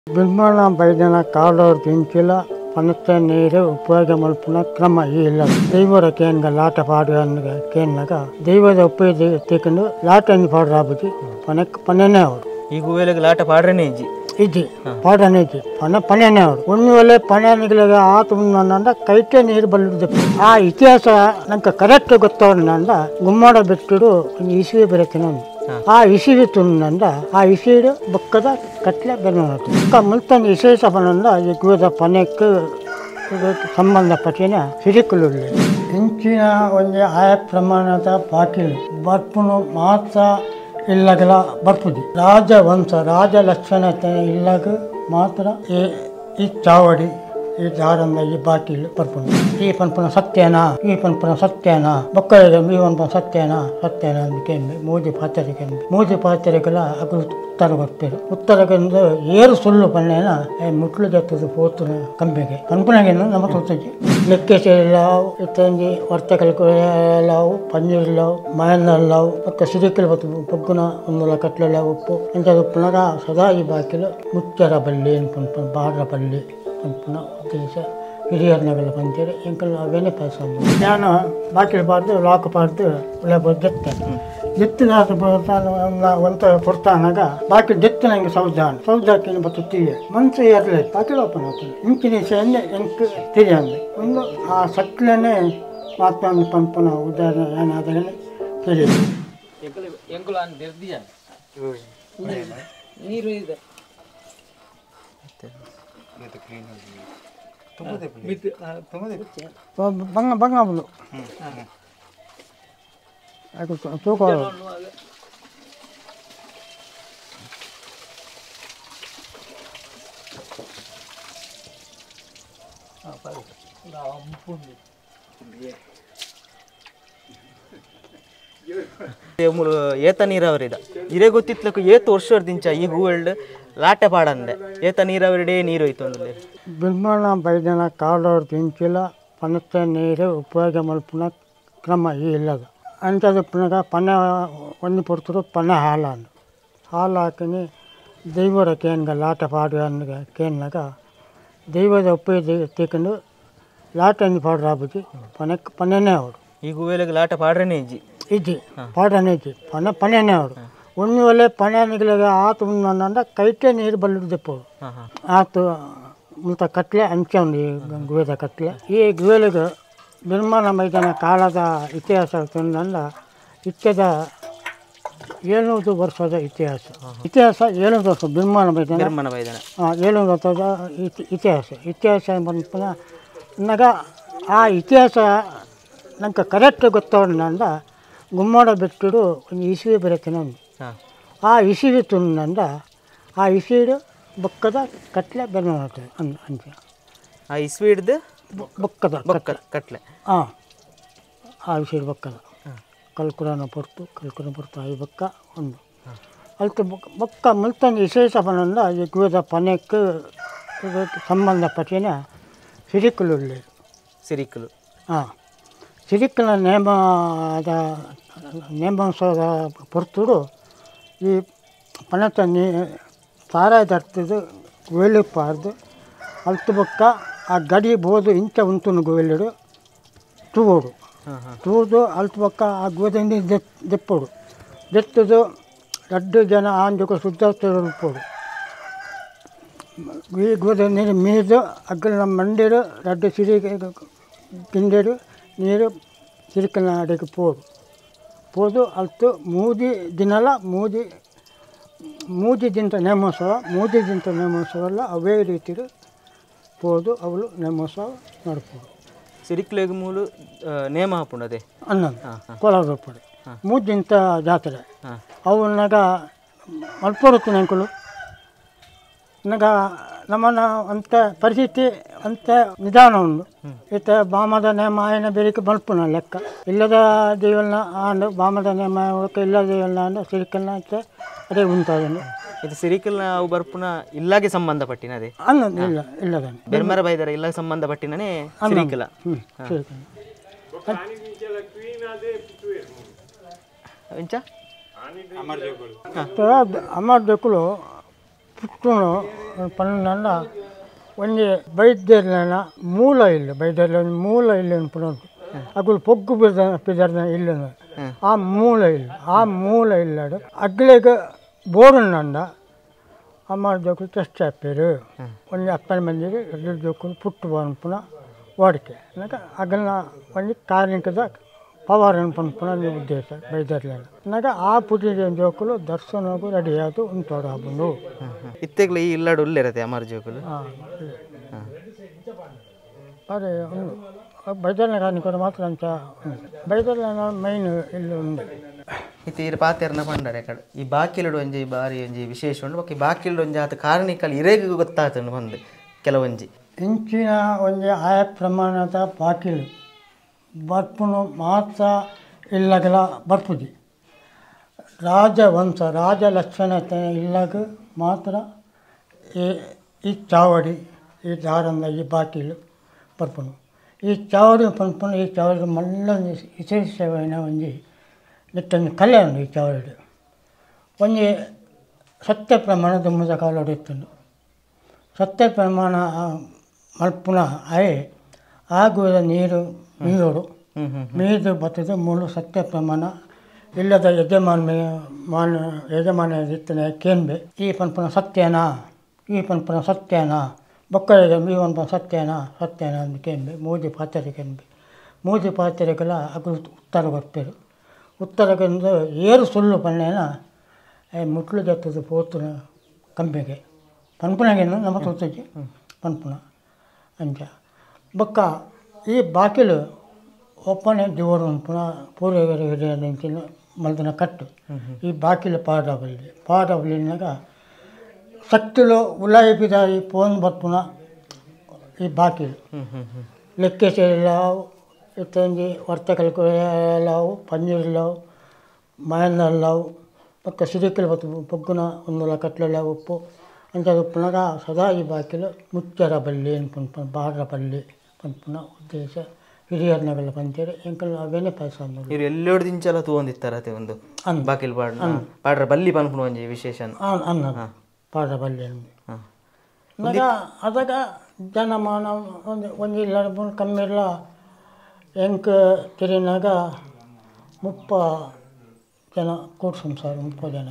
ನಿರ್ಮಾಣ ಬೈದನ ಕಾಡೋರ್ ದಿಂಚಿಲ ಪನತ ನೀರು ಉಪಯೋಗ ಮಲ್ಪನ ಕ್ರಮ ಇಲ್ಲ ದೈವರ ಕೇನ್ಗ ಲಾಟ ಪಾಡುವ ಕೇನ್ನಾಗ ದೈವದ ಉಪಯೋಗ ತೆಕೊಂಡು ಲಾಟ ಪಾಡ್ರಾಬುಜಿ ಪನಕ್ ಪನೆನೇ ಅವರು ಈಗ ವೇಳೆಗೆ ಲಾಟ ಪಾಡ್ರನೇ ಇಜ್ಜಿ ಇಜ್ಜಿ ಪಾಡನೇ ಇಜ್ಜಿ ಪನೆನೇ ಅವರು ಒಂದು ವೇಳೆ ಪನೆಗಳಿಗೆ ಆತು ಅಂದ ಕೈಟೆ ನೀರು ಬಲ್ಲುದು ಆ ಇತಿಹಾಸ ನಂಗೆ ಕರೆಕ್ಟ್ ಗೊತ್ತವನಂದ ಗುಮ್ಮಾಡ ಬಿಟ್ಟು ಇಸುವೆ ಬರತ್ತಿನ ಆ ಇಸಿವಿ ತುಂದ ಆ ಇಸಿಡು ಬೊಕ್ಕದ ಕಟ್ಲೆ ಬೆನ್ನ ಮುಲ್ತಂದು ವಿಶೇಷ ಪನಂದ ಈ ಗುದ ಪನೆಕ್ಕೆ ಸಂಬಂಧಪಟ್ಟಿನ ಸಿರಿಕುಲು ಇಂಚಿನ ಒಂದು ಆಯ ಪ್ರಮಾಣದ ಬಾಕಿಲು ಬರ್ಪುನು ಮಾತ್ರ ಇಲ್ಲಗಲ ಬರ್ಪುದಿ ರಾಜವಂಶ ರಾಜ ಲಕ್ಷಣತೆ ಇಲ್ಲಗ ಮಾತ್ರ ಈ ಚಾವಡಿ ಈ ದಾರಂದ ಈ ಬಾಕಿಲು ಬರ್ಪುನು ಈ ಪನ್ಪುನ ಸತ್ಯನಾ ಈ ಪನ್ಪುನ ಸತ್ಯನಾ ಬೊಕ್ಕಳಿಗೆ ಈ ಪನ್ಪುನ ಸತ್ಯನಾ ಅಂತ ಕೆಮ್ಮಿ ಮೂದಿ ಪಾತ್ರೆಗಳ ಅದು ಉತ್ತರ ಬರ್ತಾರೆ ಉತ್ತರಗೊಂದು ಏರು ಸುಳ್ಳು ಪನ್ನೇನ ಮುಟ್ಲು ಜತ್ತದು ಪೋತು ಕಂಬಿಗೆ ಪನ್ಪುನಾಗೇನು ನಮ್ಮ ತೋತಜಿ ಲೆಕ್ಕೇಶಿಲ್ಲಾವು ಇತ್ತಂಜಿ ವರ್ತೆಕಲ್ಲಾವು ಪನ್ನೀರ್ಲಾವು ಮಾಯನ್ನಲ್ಲಾವು ಮತ್ತು ಸಿರಿಕಲ್ ಬತ್ತು ಪಗ್ಗುನ ಒಂದು ಕಟ್ಲೆಲ್ಲ ಉಪ್ಪು ಇಂಥದ್ದು ಪುನಃ ಸದಾ ಈ ಬಾಕಿಲು ಮುಚ್ಚರ ಬಲ್ಲಿ ಪನ್ಪುನ ಬಾಡ್ರ ಬಲ್ಲಿ ಪನ್ಪುನ ಉದ್ದೇಶ ಹಿರಿಯರ್ನಗೆಲ್ಲ ಬಂದಿರಿ ಎಂಕಲ್ ಅವೇನೇ ಪಾಯಸ ನಾನು ಬಾಕಿಲು ಪಾಡ್ದು ಲಾಕ್ ಪಾಡ್ದು ಒಳ್ಳೆ ಗೆತ್ತೆ ಗೆತ್ತಿದ ಒಂತ ಕೊಡ್ತಾನಾಗ ಬಾಕಿ ಗೆತ್ತು ನಂಗೆ ಸೌದಾಕಿನ ಬತ್ತುತ್ತೀವಿ ಮನ್ಸು ಇರಲಿ ಬಾಕಿ ಓಪನ್ ಆಗ್ತದೆ ಇಂಚಿನ ಎಣ್ಣೆ ಎಂಕ್ ತಿರಿಯಂದು ಒಂದು ಆ ಸಕ್ಲೇನೆ ಮಾತನ್ನು ಪಂಪನ ಉದಾಹರಣೆ ಏನಾದರೆ ತಿಳಿಯುದು ನೀರು ಇದೆ ಬಂಗ ಬಂಗ ಬಲು ತೂಕ ಏತ ನೀರಾವರಿದ ಇರೇ ಗೊತ್ತಿತ್ಲಕ್ಕ ಏತ್ ವರ್ಷದಿಂದ ಈಗ ಹೂವಲ್ಡ್ ಲಾಟೆ ಪಾಡಂದೆ ಏತ ನೀರಾವರಿಡೇ ನೀರು ಹೋಯ್ತು ಅಂದ್ರೆ ನಿರ್ಮಾಣ ಬೈದನ ಕಾಡೋರ್ ದಿಂಚಿಲ ಪನತ ನೀರು ಉಪಯೋಗ ಮಲ್ಪನ ಕ್ರಮ ಇಲ್ಲದ ಅಂಥದ್ದು ಪುನಃ ಪನೆ ಒಂದು ಪುರ್ತರು ಪನೆ ಹಾಲು ಹಾಕಿನಿ ದೈವರ ಕೇನ್ಗ ಲಾಟ ಪಾಡುವ ಕೇನ್ನಾಗ ದೈವದ ಉಪಯೋಗ ತೆಕೊಂಡು ಲಾಟ ಪಾಡ್ರಾಬುಜಿ ಪನಕ್ ಪನೆನೇ ಅವರು ಈಗ ವೇಳೆಗೆ ಲಾಟ ಪಾಡ್ರನೇ ಇಜ್ಜಿ ಪಾಡನೇ ಇಜ್ಜಿ ಪನೆನೇ ಅವರು ಒಂದು ವೇಳೆ ಪನೆಗಳಿಗೆ ಆತು ಅಂದ ಕೈಟೆ ನೀರು ಬಲ್ಲುದು ದೆಪ್ಪೋರು ಆತು ಮುಂತ ಕಟ್ಲೆ ಅಂಚೆ ಒಂದು ಈ ಗುವೆದ ಕಟ್ಲೆ ಈ ಗುವೆಲಿಗೆ ನಿರ್ಮಾಣ ಮೈದಾನ ಕಾಲದ ಇತಿಹಾಸ ತಂದ ಇತ್ಯದ 700 ವರ್ಷದ ಇತಿಹಾಸ 700 ವರ್ಷ ನಿರ್ಮಾಣ ಮೈದಾನ 700 ವರ್ಷದ ಇತಿಹಾಸ ಬಂದ ಆ ಇತಿಹಾಸ ನಂಗೆ ಕರೆಕ್ಟ್ ಗೊತ್ತವನಂದ ಗುಮ್ಮಾಡ ಬಿಟ್ಟು ಒಂದು ಇಸುವೆ ಬರತ್ತಿನ ಆ ಇಸುವಿ ತುಂದ ಆ ಇಸಿಡು ಬೊಕ್ಕದ ಕಟ್ಲೆ ಬೆನ್ನ ಅಂಚೆ ಆ ಇಸ್ವಿ ಹಿಡ್ದು ಬೊಕ್ಕದ ಕಟ್ಲೆ ಆ ವಿಷಯ ಬೊಕ್ಕದ ಕಲ್ಕುರನ ಪೊರ್ತು ಐ ಬೊಕ್ಕ ಒಂದು ಅಲ್ತು ಬೊಕ್ಕ ಮುಲ್ತಂದು ವಿಶೇಷ ಪನಂದ ಈ ಗುವೆದ ಪನೆಕ್ಕೆ ಸಂಬಂಧಪಟ್ಟಿನ ಸಿರಿಕುಲು ಸಿರಿಕಲ ನೇಮಾಂಸದ ಪೊರ್ತುಡು ಈ ಪನತ ಸಾರಾಯ ತರ್ತದು ಗೋಲಿ ಪಾರ್ದು ಅಲ್ತು ಬೊಕ್ಕ ಆ ಗಡಿ ಬೋದು ಇಂಚ ಉಂಟು ಗೋಲಿಡು ತೂದು ಅಲ್ತು ಬೊಕ್ಕ ಆ ಗೋದಿಂದ ದೆಪ್ಪೋಡು ದೆತ್ತದು 2 ಜನ ಆಂಜಕ ಶುದ್ಧ ಉಪ್ಪೋಡು ಈ ಗೋದ ನೀರು ಮೀದು ಅಗ್ಗಲ ಮಂಡಿರು 2 ಸಿರಿ ಕಿಂಡೆಡು ನೀರು ಸಿರಿಕಲ್ನ ಅಡಿಗೆ ಪೋದು ಅಲ್ತು ಮೂದಿ ದಿನಲ ಮೂದಿದಿಂತ ನೇಮೋತ್ಸವ ಅವೇ ರೀತಿಡು ಪೋದು ಅವಳು ನೇಮೋತ್ಸವ ನಡ್ಬೋದು ಸಿರಿಕ್ಲೆಗ್ ಮೂಲು ನೇಮ ಹಾಪುಂಡದೆ ಅನ್ನೊಂದು ಕೋಲಾರ ಪಡೆ ಮೂದಿಂತ ಜಾತ್ರೆ ಅವನಾಗ ಮಲ್ಪೊರುತ್ತು ನೆಂಕುಲು ನನಗ ನಮ್ಮನ್ನ ಅಂತ ಪರಿಸ್ಥಿತಿ ಅಂತ ನಿಧಾನ ಉಂಡು ಈತ ಬಾಮದ ನೇಮ ಆಯನ ಬೇರಿಕೆ ಮಲ್ಪುನ ಲೆಕ್ಕ ಇಲ್ಲದ ದೇವಲ್ನ ಆಂಡು ಬಾಮದ ನೇಮ ಇಲ್ಲದ ದೇವಲ್ನ ಆಂಡು ಸಿರಿಕಲ್ನ ಅಂತ ಅದೇ ಉಂಟಾದನು ಇದು ಸಿರಿಕಲ್ನ ಅವು ಬರ್ಪುನ ಇಲ್ಲಾಗೆ ಸಂಬಂಧಪಟ್ಟಿನದೆ ಅನ್ನೋದು ಇಲ್ಲದ ಬೆರ್ಮರ ಬೈದರ ಇಲ್ಲ ಸಂಬಂಧಪಟ್ಟಿನೇ ಸಿರಿಕಲ ಅಮರ್ ದೇಕುಲು పుట్టును పనుల ಒಂದು ಬೈದ್ಯರ್ನ ಮೂಲ ಇಲ್ಲ ಬೈದ್ಯರ್ಲ ಮೂಲ ಇಲ್ಲ ಅನ್ಪುಣದು ಅಗಳು ಪೊಗ್ಗು ಪಿದರ್ನ ಇಲ್ಲ ಆ ಮೂಲ ಇಲ್ಲಡು ಅಗ್ಲೆಗೆ ಬೋರನ್ನಂಡ ಅಮ್ಮ ಜೋಕು ಟೆಸ್ಟ್ ಹಾಕ್ತಾರೆ ಒಂದು 10 ಮಂದಿಗೆ ಎರಡು ಜೋಕು ಪುಟ್ಟು ಅನ್ಪುಣ ವಾಡಿಕೆ ನನಗೆ ಅಗಲ್ನ ಒಂದು ಕಾರ್ಮಿಕದ ಪವರ್ ಅನ್ಪುಣ ಉದ್ದೇಶ ಬೈದರ್ಲ ನನಗೆ ಆ ಪುಟಿಗೆ ಜೋಕುಲು ದರ್ಶನಗೂ ರೆಡಿ ಆಯ್ತು ಉಂಟೋಡ ಬಂದು ಇತ್ತೆಗ್ಲ ಈ ಇಲ್ಲಾಡು ಉಲ್ಲಿರತ್ತೆ ಅಮರ ಜೋಕುಲು ಅದೇ ಒಂದು ಬೈದರ್ನ ಕಾರ್ಮಿಕರು ಮಾತ್ರ ಅಂತ ಬೈದರ್ನ ಮೈನ್ ಇಲ್ಲಿ ಉಂಟು ಇತ್ತೀರ ಪಾತೆರ್ನ ಪಂಡರೆ ಕಡೆ ಈ ಬಾಕಿಲಡು ಒಂಜಿ ಬಾರಿ ಒಂಜಿ ವಿಶೇಷ ಉಂಡು ಬಾಕಿ ಬಾಕಿಲಡು ಒಂಜಿ ಆತ ಕಾರಣಿಕಲ್ ಇರೇಗ ಗೊತ್ತಾತನು ಬಂದು ಕೆಲವೊಂಜಿ ಇಂಚಿನ ಒಂದು ಆಯ ಪ್ರಮಾಣದ ಬಾಕಿಲು ಬರ್ಪುನು ಮಾತ್ರ ಇಲ್ಲಗಲ ಬರ್ಪುದಿ ರಾಜವಂಶ ರಾಜಲಕ್ಷಣತೆ ಇಲ್ಲಗ ಮಾತ್ರ ಈ ಚಾವಡಿ ಈ ದಾರಂದ ಈ ಬಾಕಿಲು ಬರ್ಪುನು ಈ ಚಾವಡಿ ಪನ್ಪುನು ಈ ಚಾವಡಿ ಮಲ್ಲೊಂದು ವಿಶೇಷమైన ಒಂಜಿ ನಿತ್ತೊಂದು ಕಲೆ ಉಂಡು ಈ ಚಾವಡಿ ಒಂಜಿ ಸತ್ಯ ಪ್ರಮಾಣ ದುಮ್ಮದ ಕಾಲೋಡು ಇತ್ತುಂಡು ಸತ್ಯ ಪ್ರಮಾಣ ಮಲ್ಪುನ ಆಯೆ ಆಗುವ ನೀರು ಮೀಯೋಡು ಮೀದು ಬತ್ತದ ಮೂಲ ಸತ್ಯ ಪ್ರಮಾಣ ಇಲ್ಲದ ಯಜಮಾನ ಇತ್ತನೆ ಕೇಂಬೆ ಈ ಪನ್ಪುನ ಸತ್ಯನಾ ಈ ಪನ್ಪುನ ಸತ್ಯನಾ ಬೊಕ್ಕಳಿಗೆ ಈ ಪನ್ಪುನ ಸತ್ಯನಾ ಅಂತ ಕೇಂಬೆ ಮೂಜಿ ಪಾತ್ರೆ ಕೆಂಬೆ ಮೂಜಿ ಪಾತ್ರೆಗಳ ಅಗಳು ಉತ್ತರ ಗೊತ್ತರು ಉತ್ತರದಿಂದ ಏರು ಸುಳ್ಳು ಪನ್ನೇನ ಮುಟ್ಲು ಜತ್ತದ ಪೋತುನ ಕಂಬೆಗೆ ಪನ್ಪುನಾಗೇನು ನಮ್ಮ ತೋತಕ್ಕೆ ಪನ್ಪುನ ಅಂಚ ಬೊಕ್ಕ ಈ ಬಾಕಿಲು ಒಪ್ಪನೆ ದೇವರು ಅನ್ಪುನ ಪೂರ್ವಗರ ಹಿರಿಯಂಚಿನ ಮಲ್ದನ ಕಟ್ಟು ಈ ಬಾಕಿಲು ಪಾಡಬಲ್ಲಿನಾಗ ಸತ್ತಿಲು ಉಲಾಯಿಪಿದ ಈ ಫೋನ್ ಬರ್ಪುನ ಈ ಬಾಕಿಲು ಲೆಕ್ಕೇಶಲಾವು ಇತ್ತಂಜಿ ವರ್ತಕಲ್ಲಾವು ಪನ್ನೀರ್ಲಾವು ಮಾಯನ್ನಲ್ಲಾವು ಪಕ್ಕ ಸಿರಿಕಲ್ ಬತ್ತು ಪೊಗ್ಗುನ ಒಂದು ಕಟ್ಲೆಲ್ಲ ಉಪ್ಪು ಅಂಥದ್ದು ಉಪ್ಪುನಾಗ ಸದಾ ಈ ಬಾಕಿಲು ಮುಚ್ಚರ ಬಲ್ಲಿ ಅನ್ಪುನ ಬಾಡ್ರ ಬಲ್ಲಿ ಪನ್ಪುನ ಉದ್ದೇಶ ಹಿರಿಯರ್ನಗಲ್ಲ ಪಂಚೇರಿ ಎಂಕಲ್ ಅವೇನೆ ಪಾಯಸ ಇವ್ರು ಎಲ್ಲೋಡು ದಿಂಚಲ ತಗೊಂಡಿತ್ತಾರತೆ ಒಂದು ಬಾಕಿಲ್ ಪಾಡ್ರ ಬಲ್ಲಿ ಪನ್ಪುನ ಒಂಜಿ ವಿಶೇಷ ಅನ್ನ ಪಾಡ್ರ ಬಲ್ಲಿ ಅಂದ ಅದಾಗ ಜನಮಾನ ಒಂದು ಇಲ್ಲ ಕಮ್ಮಿಲ್ಲ ಎಂಕ ತಿರಿನಾಗ 30 ಜನ ಕೂಟ್ ಸಂಸಾರ 30 ಜನ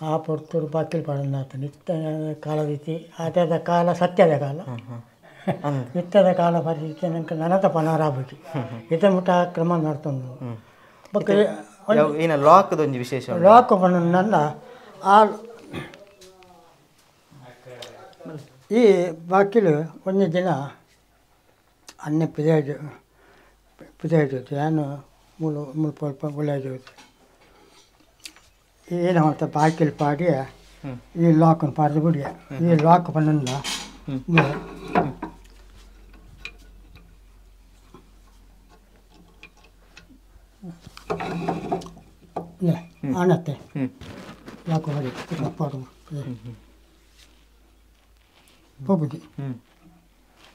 ಆ ಪೊರ್ತೂರು ಬಾಕಿಲ್ ಪಾಡಂದಾತ ನಿತ್ಯ ಕಾಲದಿತಿ ಆಟದ ಕಾಲ ಸತ್ಯದ ಕಾಲ ನಿತ್ಯದ ಕಾಲ ಪರಿಸ್ಥಿತಿ ನಂಗೆ ನನತ ಪನಾರಾಬಿಟ್ಟು ಇತ ಮುಟ ಕ್ರಮ ನಡ್ತಂದು ಲಾಕ್ದೊಂದು ವಿಶೇಷ ಲಾಕ್ ನನ್ನ ಆ ಈ ಬಾಕಿಲು ಒಂದು ದಿನ ಅನ್ನ ಪಿದಾಜ್ ಏನು ಮುಲ್ಪ ಗುಲಾಜ್ ಏನು ಮಾಡ್ತಾ ಬಾಕಿಲು ಪಾಡಿ ಈ ಲಾಕನ್ನು ಪಾಡ್ದು ಬಿಡಿ ಈ ಲಾಕ್ ಪನ್ನ ಆನತ್ತೆ ಲಾಕ್ ಹೊಡಿ ಪಾಡು ಹೋಗುದು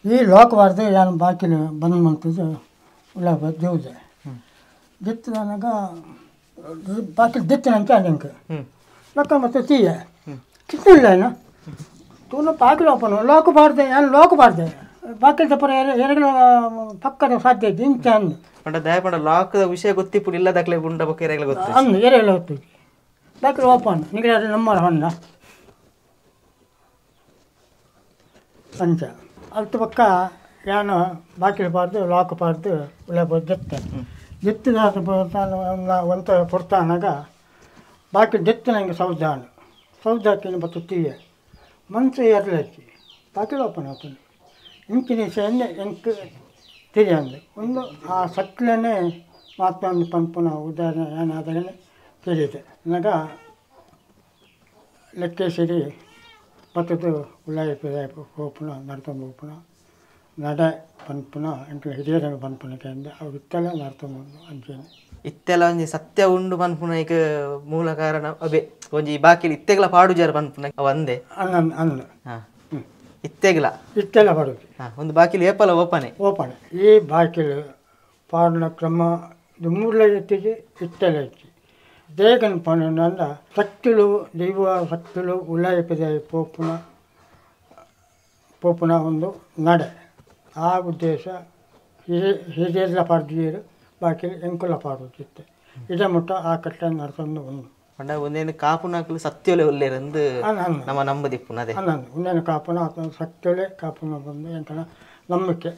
ಈ ಲಾಕ್ ಬಾರ್ದು ಏನು ಬಾಕಿಲು ಬಂದ್ ಮಾಡ್ತಿದ್ದು ಉಳ್ಳಾಗ ದೇವ್ದೆ ದಿತ್ತನಾಗ ಬಾಕಿಲು ದಿತ್ತನಂತೆ ಅಲ್ಲಿಂಕ ಲಕ್ಕ ಮತ್ತೆ ತೀಯ ಕಿತ್ತಿಲ್ಲ ಏನು ತೂನು ಬಾಕಿಲು ಓಪನ್ ಲಾಕ್ ಬಾರ್ದೆ ಏನು ಲಾಕ್ ಬಾರ್ದೆ ಬಾಕಿಲು ತಪ್ಪರ ಎರಡು ಪಕ್ಕದ ಸಾಧ್ಯ ಇದೆ ಇಂಚ ಅಂದು ದಯಪಡ ಲಾಕ್ದ ವಿಷಯ ಗೊತ್ತಿಪ್ಪು ಇಲ್ಲ ದಾಖಲೆ ಗುಂಡ ಬಗ್ಗೆ ಎರೆಗಳ ಗೊತ್ತು ಅಂದು ಎರೆಗಳ ಗೊತ್ತಿದೆ ಬಾಕಿಲು ಓಪನ್ ನಿಗಡಿ ಅದು ನಮ್ಮ ಹೊನ್ನ ಅಂಚ ಅಲ್ತ ಪಕ್ಕ ಏನು ಬಾಕಿಲು ಪಾರ್ದು ಲಾಕ್ ಪಾರ್ದು ಉಳ್ಳ ಜೆತ್ತೆ ಜೆತ್ತಿದ ಒಂತ ಪುರ್ತಾನಾಗ ಬಾಕಿಲು ಜೆತ್ತು ನನಗೆ ಸೌದಾಕಿನ ಬತ್ತು ತೀಯ ಮನ್ಸು ಎರಲಚ್ಚಿ ಬಾಕಿಲು ಓಪನ್ ಆಗ್ತದೆ ಇಂಚಿನ ಸೆನ್ನೆ ಎಂಟು ತಿರಿ ಅಂದು ಒಂದು ಆ ಸಕ್ಲೇ ಮಾತೊಂದು ಪಂಪುನ ಉದಾಹರಣೆ ಏನಾದಾಗಲೇ ತಿಳಿದೆ ನನಗ ಲೆಕ್ಕೇಶ್ವರಿ ಬತ್ತದು ಉಳ್ಳಾಯಿ ಹೋಪುನ ನಡ್ಕೊಂಡು ಹೋಪುನ ನಡೆ ಪನ್ಪುನ ಎಂಟು ಹಿರಿಯರ ಪನ್ಪುನಕ್ಕೆ ಅವ್ರು ಇತ್ತೆಲ್ಲ ನಡ್ಕೊಂಡು ಅಂಚೇನೆ ಇತ್ತೆಲ್ಲ ಒಂಜಿ ಸತ್ಯ ಉಂಡು ಪನ್ಪುನ ಈಗ ಮೂಲ ಕಾರಣ ಅಬೆ ಒಂಜಿ ಬಾಕಿಲು ಇತ್ತೆಗ್ಲ ಪಾಡು ಜಾರ ಪನ್ಪುನ ಅವ ಅಂದೆ ಅನ್ನ ಇತ್ತೆಲ್ಲ ಪಾಡುದು ಒಂದು ಬಾಕಿಲು ಏಪಲ ಓಪನೆ ಈ ಬಾಕಿಲು ಪಾಡಿನ ಕ್ರಮ ಮೂರ್ಲ ಎತ್ತಿಗೆ ಇತ್ತೆಲ್ಲ ಎತ್ತಿ ದೇಗನ ಪಣ ಸಕ್ತಿಲು ದೈವ ಸಕ್ತಿಲು ಉಳ್ಳಾಯಿ ಪದ ಪೋಪುನ ಪೋಪುನ ಒಂದು ನಡೆ ಆ ಉದ್ದೇಶ ಹಿರಿಯೆಲ್ಲ ಪಾಡ್ದೀರು ಬಾಕಿ ಎಂಕುಲ ಪಾಡುತ್ತಿತ್ತೆ ಇದೇ ಮುಟ್ಟ ಆ ಕಟ್ಟೆ ನಡ್ಕೊಂಡು ಒಂದು ಪಂಡ ಒಂದೇನು ಕಾಪುನಾಕಲು ಸತ್ಯೊಲೆ ಒಲ್ಲೆರಂದು ನಮ್ಮ ನಂಬದಿಪ್ಪುನ ಅದೇ ಅನ್ನಂದು ಒಂದೇನು ಕಾಪುನ ಸತ್ಯೊಲೆ ಕಾಪುನ ಬಂದು ಎಂಕನ ನಂಬಿಕೆ